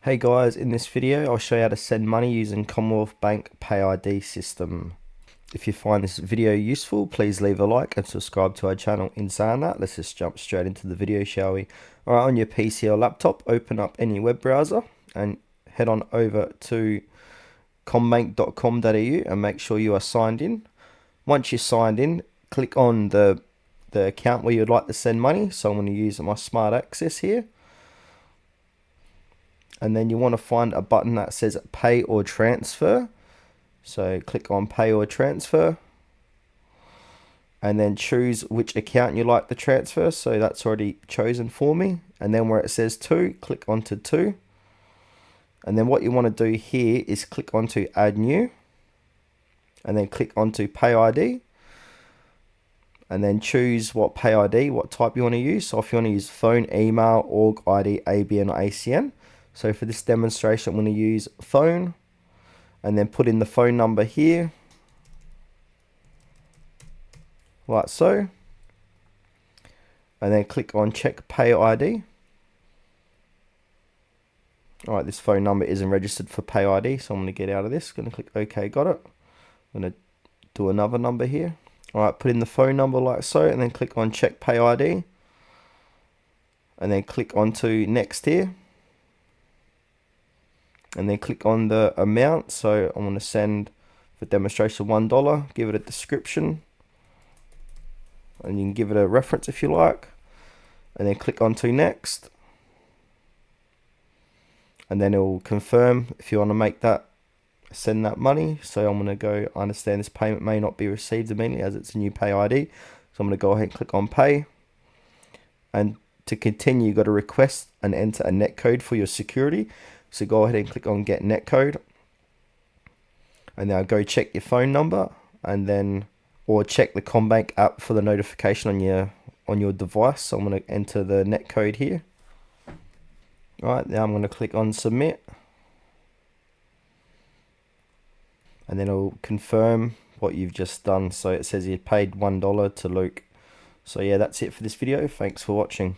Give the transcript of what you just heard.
Hey guys, in this video I'll show you how to send money using Commonwealth Bank PayID system. If you find this video useful, please leave a like and subscribe to our channel. In saying that, let's just jump straight into the video, shall we? Alright, on your PC or laptop, open up any web browser and head on over to combank.com.au and make sure you are signed in. Once you're signed in, click on the account where you'd like to send money. So I'm going to use my smart access here. And then you want to find a button that says pay or transfer. So click on pay or transfer and then choose which account you like to transfer. So that's already chosen for me. And then where it says to, click onto to. And then what you want to do here is click onto add new and then click onto PayID and then choose what PayID, what type you want to use. So if you want to use phone, email, org, ID, ABN or ACN. So for this demonstration, I'm going to use phone and then put in the phone number here, like so. And then click on check pay ID. Alright, this phone number isn't registered for pay ID, so I'm going to get out of this. Going to click OK, got it. I'm going to do another number here. Alright, put in the phone number like so, and then click on check pay ID. And then click onto next here. And then click on the amount. So I'm going to send, for demonstration, $1. Give it a description. And you can give it a reference if you like. And then click onto next. And then it will confirm if you want to make that, send that money. So I'm going to go, I understand this payment may not be received immediately as it's a new pay ID. So I'm going to go ahead and click on pay. And to continue, you've got to request and enter a net code for your security. So go ahead and click on get net code. And now go check your phone number and then, or check the Combank app for the notification on your device. So I'm going to enter the net code here. Alright, now I'm going to click on submit. And then it'll confirm what you've just done. So it says you paid $1 to Luke. So yeah, that's it for this video. Thanks for watching.